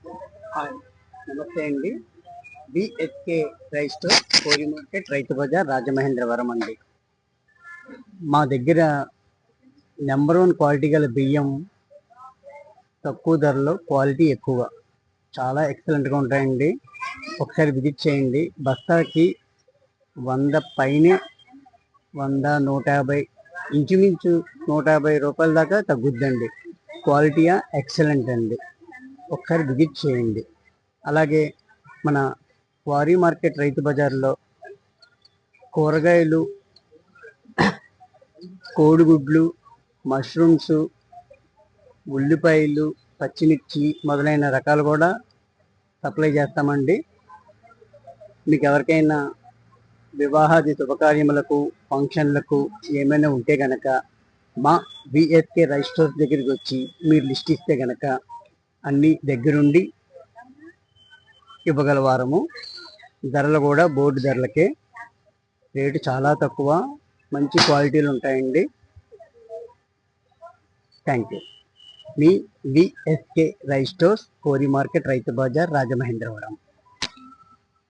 Hi, నమస్తే అండి. BSK rice store, కోరి మార్కెట్, రైతు బజార్, రాజమహేంద్రవరం అండి. మా దగ్గర నెంబర్ 1 క్వాలిటీ గల బియ్యం, తక్కువ ధరలో క్వాలిటీ ఎక్కువ, చాలా ఎక్సలెంట్గా ఉంటాయండి. ఒకసారి విజిట్ చేయండి. బస్తాకి 100 పైనే, 100, 150, ఇంచుమించు 150 రూపాయల దాకా తగ్గుద్దండి. క్వాలిటీ ఎక్సలెంట్ అండి. ఒకసారి విజిట్ చేయండి. అలాగే మన వారి మార్కెట్, రైతు బజార్లో కూరగాయలు, కోడిగుడ్లు, మష్రూమ్స్, ఉల్లిపాయలు, పచ్చిమిర్చి మొదలైన రకాలు కూడా సప్లై చేస్తామండి. మీకు ఎవరికైనా వివాహాది శుభకార్యములకు, ఫంక్షన్లకు ఏమైనా ఉంటే గనక మా బిఎస్కే రైస్ స్టోర్ దగ్గరికి వచ్చి మీరు లిస్ట్ ఇస్తే గనక అన్ని దగ్గరుండి ఇవ్వగలవారము. ధరలు కూడా బోర్డు ధరలకే, రేటు చాలా తక్కువ, మంచి క్వాలిటీలు ఉంటాయండి. Thank you. Me VSK rice stores, కోరి మార్కెట్, రైతు బజార్, రాజమహేంద్రవరం.